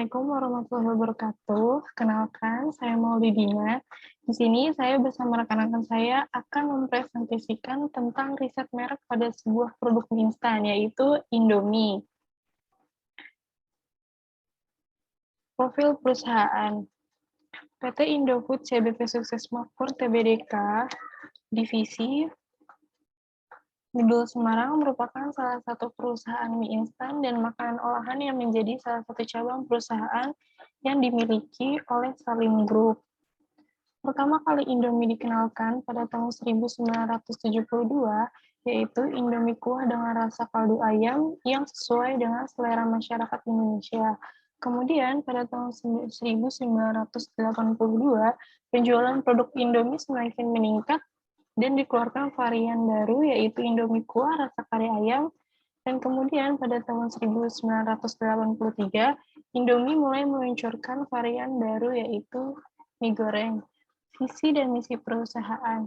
Assalamualaikum warahmatullahi wabarakatuh. Kenalkan, saya Maulidina. Di sini saya bersama rekan-rekan saya akan mempresentasikan tentang riset merek pada sebuah produk mie instan, yaitu Indomie. Profil perusahaan. PT Indofood CBP Sukses Makmur Tbdk, Divisi Bedul Semarang merupakan salah satu perusahaan mie instan dan makanan olahan yang menjadi salah satu cabang perusahaan yang dimiliki oleh Salim Group. Pertama kali Indomie dikenalkan pada tahun 1972, yaitu Indomie kuah dengan rasa kaldu ayam yang sesuai dengan selera masyarakat Indonesia. Kemudian pada tahun 1982, penjualan produk Indomie semakin meningkat dan dikeluarkan varian baru yaitu Indomie kuah rasa kari ayam, dan kemudian pada tahun 1983 Indomie mulai meluncurkan varian baru yaitu mie goreng. Visi dan misi perusahaan.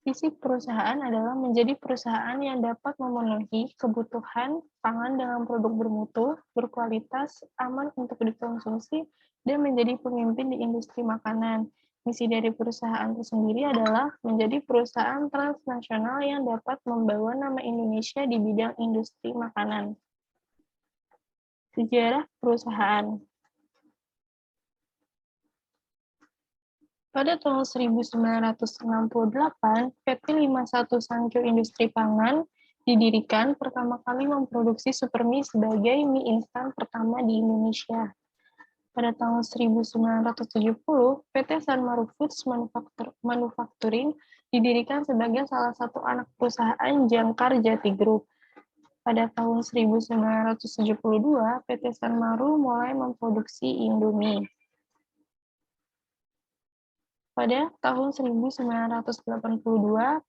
Visi perusahaan adalah menjadi perusahaan yang dapat memenuhi kebutuhan pangan dengan produk bermutu, berkualitas, aman untuk dikonsumsi, dan menjadi pemimpin di industri makanan. Misi dari perusahaan itu sendiri adalah menjadi perusahaan transnasional yang dapat membawa nama Indonesia di bidang industri makanan. Sejarah perusahaan. Pada tahun 1968, PT 51 Sankyo Industri Pangan didirikan pertama kali memproduksi supermie sebagai mie instan pertama di Indonesia. Pada tahun 1970, PT Sanmaru Foods Manufacturing didirikan sebagai salah satu anak perusahaan Jangkar Jati Group. Pada tahun 1972, PT Sanmaru mulai memproduksi Indomie. Pada tahun 1982,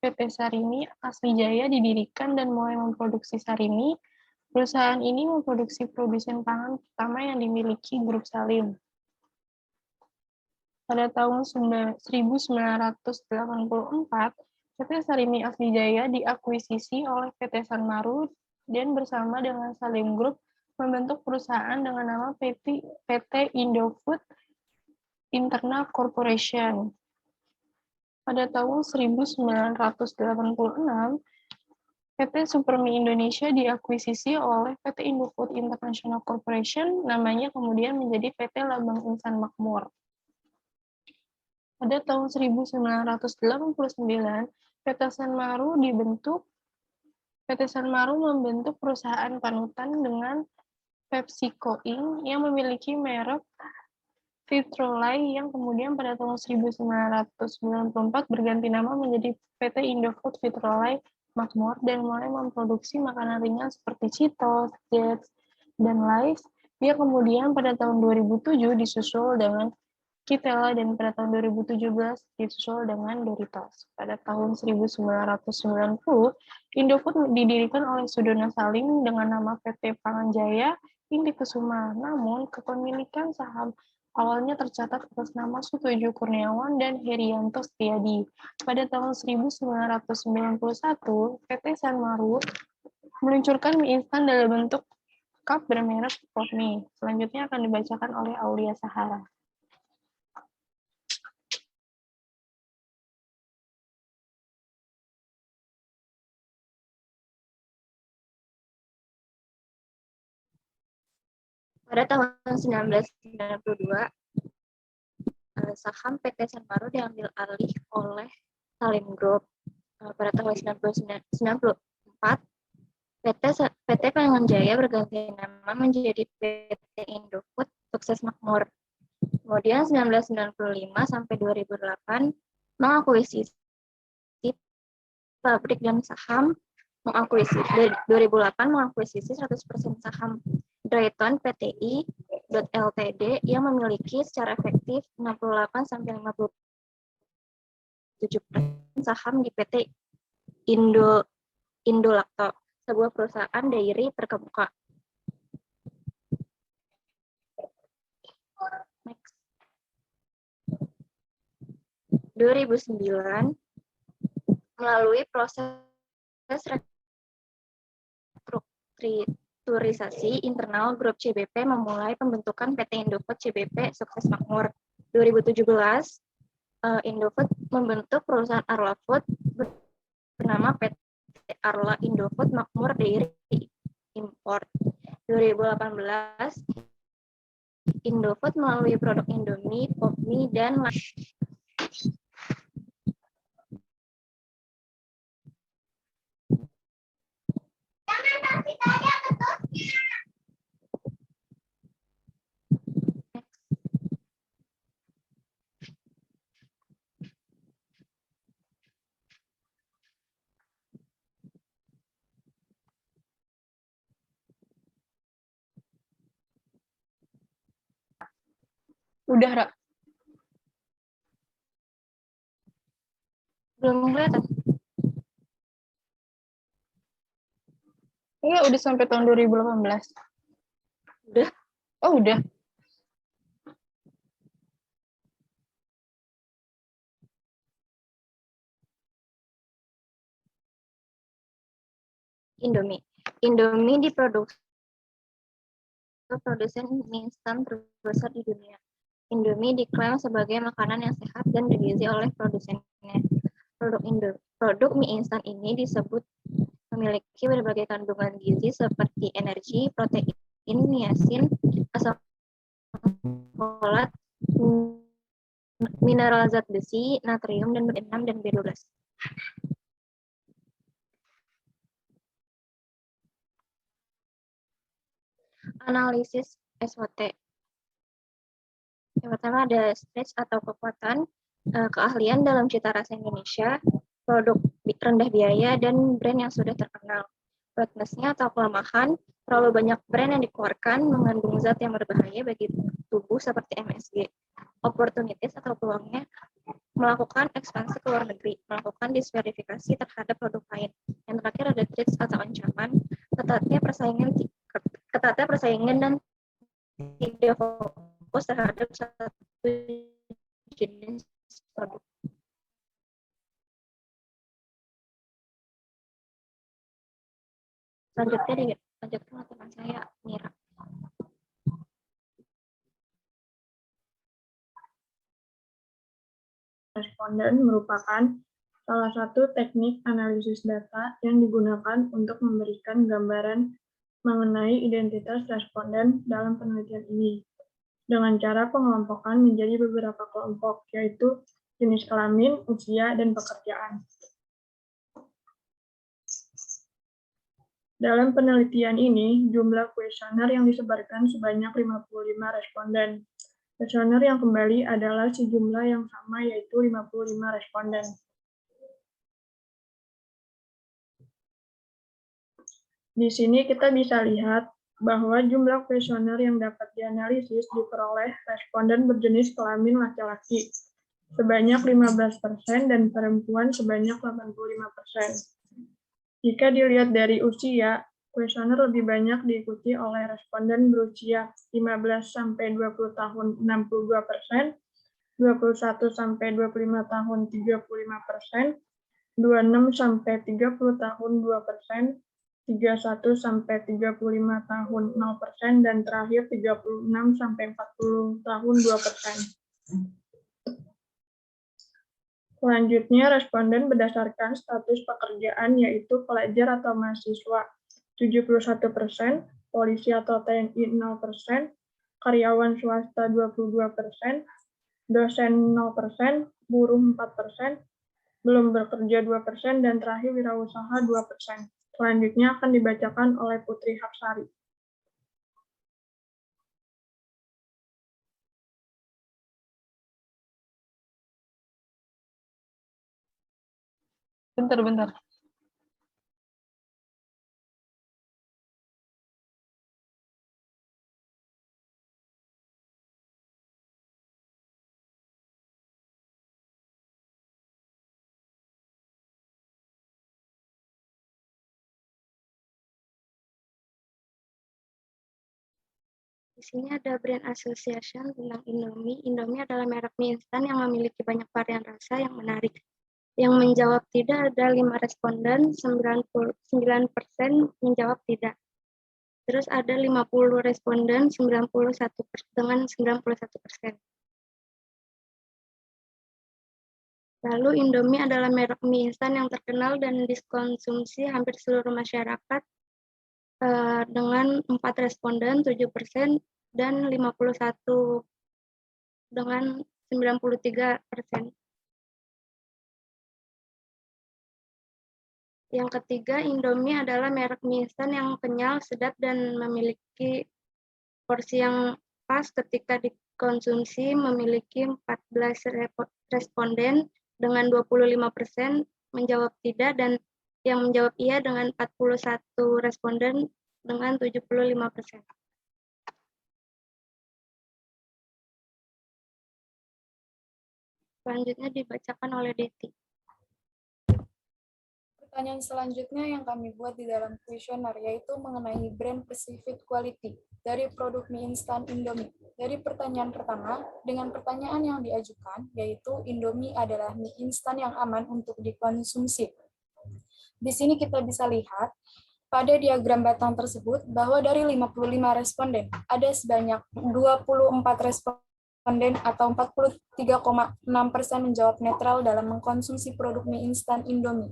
PT Sarimi Aslijaya didirikan dan mulai memproduksi Sarimi. Perusahaan ini memproduksi produsen pangan pertama yang dimiliki Grup Salim. Pada tahun 1984, PT Sarimi Aslijaya diakuisisi oleh PT Sanmaru dan bersama dengan Salim Group membentuk perusahaan dengan nama PT Indofood Internal Corporation. Pada tahun 1986, PT Supermie Indonesia diakuisisi oleh PT Indofood International Corporation, namanya kemudian menjadi PT Lambang Insan Makmur. Pada tahun 1989, PT Sanmaru membentuk perusahaan panutan dengan PepsiCo Inc. yang memiliki merek Vitrolai yang kemudian pada tahun 1994 berganti nama menjadi PT Indofood Vitrolai Makmur dan mulai memproduksi makanan ringan seperti Cheetos, Jets, dan Lay's, yang kemudian pada tahun 2007 disusul dengan Kitela dan pada tahun 2017 disusul dengan Doritos. Pada tahun 1990, Indofood didirikan oleh Sudono Salim dengan nama PT Pangan Jaya Inti Kusuma. Namun, kepemilikan saham awalnya tercatat atas nama Sutojo Kurniawan dan Herianto Setiadi. Pada tahun 1991, PT Sanmaru meluncurkan mie instan dalam bentuk cup bermerek Popmie. Selanjutnya akan dibacakan oleh Aulia Sahara. Pada tahun 1992, saham PT Sanmaru diambil alih oleh Salim Group. Pada tahun 1994, PT Pangan Jaya berganti nama menjadi PT Indofood Sukses Makmur. Kemudian 1995 sampai 2008 mengakuisisi pabrik dan saham, dari 2008 mengakuisisi 100% saham Drayton Pti Ltd yang memiliki secara efektif 68-57% saham di PT Indolacto, sebuah perusahaan dairy terkemuka. Next. 2009 melalui proses restrukturisasi internal grup CBP memulai pembentukan PT Indofood CBP Sukses Makmur. 2017, Indofood membentuk perusahaan Arla Food bernama PT Arla Indofood Makmur Dairy Import. 2018, Indofood melalui produk Indomie, Popmie, dan Udah, Ra. belum kelihatan. Iya, udah sampai tahun 2018. Udah. Oh, udah. Indomie. Indomie diproduksi produsen mie instan terbesar di dunia. Indomie diklaim sebagai makanan yang sehat dan bergizi oleh produsennya. Produk mie instan ini disebut memiliki berbagai kandungan gizi seperti energi, protein, niacin, asam folat, mineral zat besi, natrium, dan B6 dan B12. Analisis SWOT. Yang pertama ada stretch atau kekuatan, keahlian dalam cita rasa Indonesia, produk rendah biaya, dan brand yang sudah terkenal. Weakness-nya atau kelemahan, terlalu banyak brand yang dikeluarkan mengandung zat yang berbahaya bagi tubuh seperti MSG. Opportunities atau peluangnya, melakukan ekspansi ke luar negeri, melakukan disverifikasi terhadap produk lain. Yang terakhir ada threats atau ancaman, ketatnya persaingan dan tidak fokus terhadap satu jenis produk. Selanjutnya dilanjutkan teman saya, Mira. Responden merupakan salah satu teknik analisis data yang digunakan untuk memberikan gambaran mengenai identitas responden dalam penelitian ini, dengan cara pengelompokan menjadi beberapa kelompok, yaitu jenis kelamin, usia, dan pekerjaan. Dalam penelitian ini, jumlah kuesioner yang disebarkan sebanyak 55 responden. Kuesioner yang kembali adalah sejumlah yang sama, yaitu 55 responden. Di sini kita bisa lihat bahwa jumlah kuesioner yang dapat dianalisis diperoleh responden berjenis kelamin laki-laki sebanyak 15% dan perempuan sebanyak 85%. Jika dilihat dari usia, kuesioner lebih banyak diikuti oleh responden berusia 15-20 tahun 62%, 21-25 tahun 35%, 26-30 tahun 2%, 31-35 tahun 0%, dan terakhir 36-40 tahun 2%. Selanjutnya, responden berdasarkan status pekerjaan, yaitu pelajar atau mahasiswa 71%, polisi atau TNI 0%, karyawan swasta 22%, dosen 0%, buruh 4%, belum bekerja 2%, dan terakhir wirausaha 2%. Selanjutnya akan dibacakan oleh Putri Hapsari. Bentar. Di sini ada brand association tentang Indomie. Indomie adalah merek mie instan yang memiliki banyak varian rasa yang menarik. Yang menjawab tidak ada 5 responden, 9% menjawab tidak. Terus ada 50 responden dengan 91%. Lalu Indomie adalah merek mie instan yang terkenal dan dikonsumsi hampir seluruh masyarakat dengan 4 responden 7% dan 51 dengan 93%. Yang ketiga, Indomie adalah merek mie instan yang kenyal, sedap, dan memiliki porsi yang pas ketika dikonsumsi, memiliki 14 responden dengan 25% menjawab tidak, dan yang menjawab iya dengan 41 responden dengan 75%. Selanjutnya dibacakan oleh Deti. Pertanyaan selanjutnya yang kami buat di dalam kuesioner yaitu mengenai brand perceived quality dari produk mie instan Indomie. Dari pertanyaan pertama, dengan pertanyaan yang diajukan yaitu Indomie adalah mie instan yang aman untuk dikonsumsi. Di sini kita bisa lihat pada diagram batang tersebut bahwa dari 55 responden ada sebanyak 24 responden atau 43,6% menjawab netral dalam mengkonsumsi produk mie instan Indomie.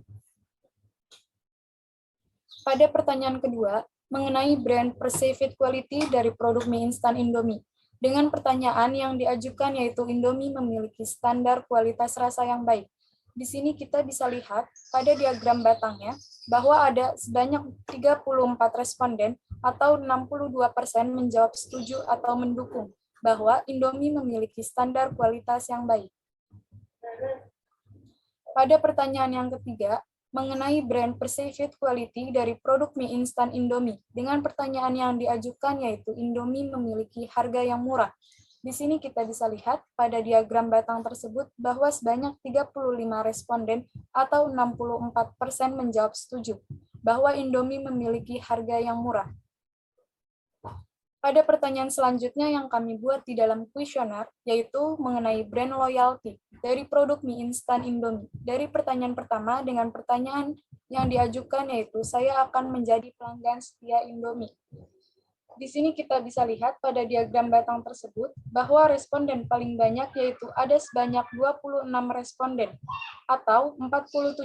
Pada pertanyaan kedua, mengenai brand perceived quality dari produk mie instan Indomie. Dengan pertanyaan yang diajukan yaitu Indomie memiliki standar kualitas rasa yang baik. Di sini kita bisa lihat pada diagram batangnya bahwa ada sebanyak 34 responden atau 62% menjawab setuju atau mendukung bahwa Indomie memiliki standar kualitas yang baik. Pada pertanyaan yang ketiga, mengenai brand perceived quality dari produk mie instan Indomie. Dengan pertanyaan yang diajukan yaitu Indomie memiliki harga yang murah. Di sini kita bisa lihat pada diagram batang tersebut bahwa sebanyak 35 responden atau 64% menjawab setuju bahwa Indomie memiliki harga yang murah. Pada pertanyaan selanjutnya yang kami buat di dalam kuesioner, yaitu mengenai brand loyalty dari produk mie instan Indomie. Dari pertanyaan pertama dengan pertanyaan yang diajukan yaitu, saya akan menjadi pelanggan setia Indomie. Di sini kita bisa lihat pada diagram batang tersebut bahwa responden paling banyak yaitu ada sebanyak 26 responden atau 47%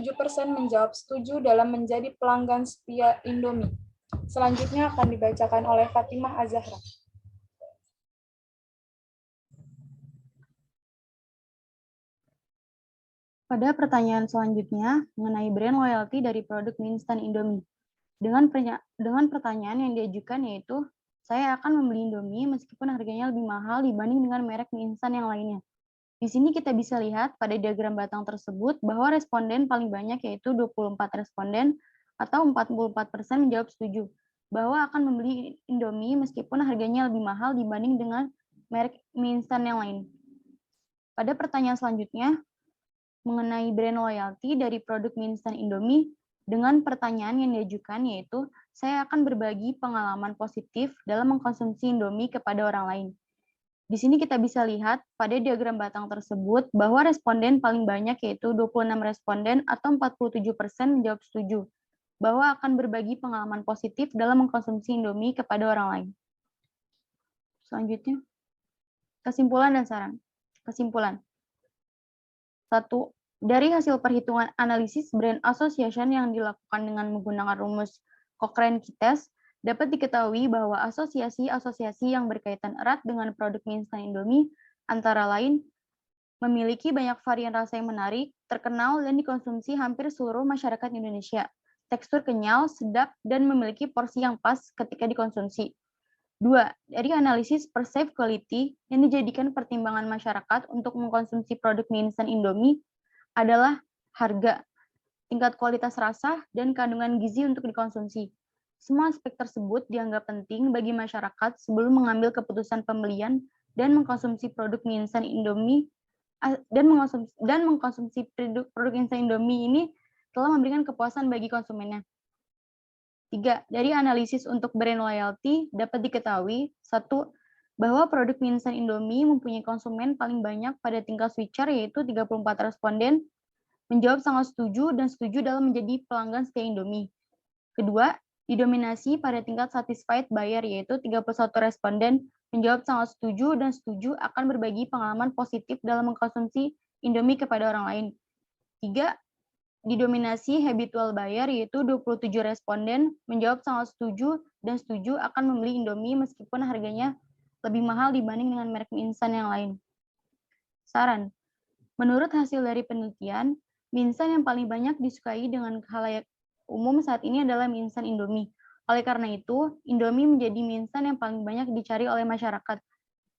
menjawab setuju dalam menjadi pelanggan setia Indomie. Selanjutnya akan dibacakan oleh Fatimah Az-Zahra. Pada pertanyaan selanjutnya, mengenai brand loyalty dari produk mie instan Indomie. Dengan pertanyaan yang diajukan yaitu, saya akan membeli Indomie meskipun harganya lebih mahal dibanding dengan merek mie instan yang lainnya. Di sini kita bisa lihat pada diagram batang tersebut bahwa responden paling banyak yaitu 24 responden atau 44% menjawab setuju bahwa akan membeli Indomie meskipun harganya lebih mahal dibanding dengan merek mie instan yang lain. Pada pertanyaan selanjutnya, mengenai brand loyalty dari produk mie instan Indomie, dengan pertanyaan yang diajukan yaitu, saya akan berbagi pengalaman positif dalam mengkonsumsi Indomie kepada orang lain. Di sini kita bisa lihat pada diagram batang tersebut bahwa responden paling banyak yaitu 26 responden atau 47% menjawab setuju bahwa akan berbagi pengalaman positif dalam mengkonsumsi Indomie kepada orang lain. Selanjutnya, kesimpulan dan saran. Kesimpulan. 1. Dari hasil perhitungan analisis brand association yang dilakukan dengan menggunakan rumus Cochrane-Key test, dapat diketahui bahwa asosiasi-asosiasi yang berkaitan erat dengan produk mie instan Indomie antara lain memiliki banyak varian rasa yang menarik, terkenal, dan dikonsumsi hampir seluruh masyarakat Indonesia. Tekstur kenyal, sedap, dan memiliki porsi yang pas ketika dikonsumsi. 2. Dari analisis perceived quality yang dijadikan pertimbangan masyarakat untuk mengkonsumsi produk mie instan Indomie adalah harga, tingkat kualitas rasa, dan kandungan gizi untuk dikonsumsi. Semua aspek tersebut dianggap penting bagi masyarakat sebelum mengambil keputusan pembelian dan mengkonsumsi produk mie instan Indomie dan mengkonsumsi produk instan Indomie ini telah memberikan kepuasan bagi konsumennya. 3. Dari analisis untuk brand loyalty dapat diketahui, 1. bahwa produk mie instan Indomie mempunyai konsumen paling banyak pada tingkat switcher yaitu 34 responden menjawab sangat setuju dan setuju dalam menjadi pelanggan setia Indomie. Kedua, Didominasi pada tingkat satisfied buyer, yaitu 31 responden menjawab sangat setuju dan setuju akan berbagi pengalaman positif dalam mengkonsumsi Indomie kepada orang lain. 3. Didominasi habitual buyer, yaitu 27 responden menjawab sangat setuju dan setuju akan membeli Indomie meskipun harganya lebih mahal dibanding dengan merek mie instan yang lain. Saran. Menurut hasil dari penelitian, mie instan yang paling banyak disukai dengan khalayak umum saat ini adalah mie instan Indomie. Oleh karena itu, Indomie menjadi mie instan yang paling banyak dicari oleh masyarakat.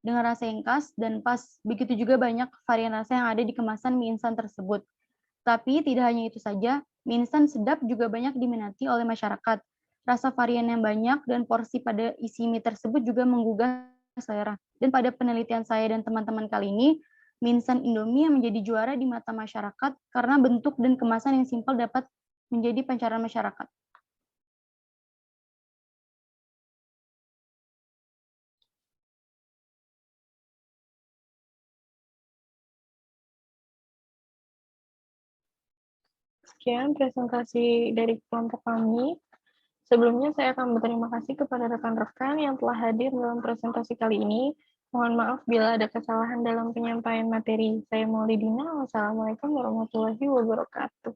Dengan rasa yang khas dan pas, begitu juga banyak varian rasa yang ada di kemasan mie instan tersebut. Tapi tidak hanya itu saja, mie instan sedap juga banyak diminati oleh masyarakat. Rasa varian yang banyak dan porsi pada isi mie tersebut juga menggugah selera. Dan pada penelitian saya dan teman-teman kali ini, mie instan Indomie yang menjadi juara di mata masyarakat karena bentuk dan kemasan yang simpel dapat menjadi pancaran masyarakat. Sekian presentasi dari kelompok kami. Sebelumnya saya akan berterima kasih kepada rekan-rekan yang telah hadir dalam presentasi kali ini. Mohon maaf bila ada kesalahan dalam penyampaian materi. Saya Maulidina. Wassalamualaikum warahmatullahi wabarakatuh.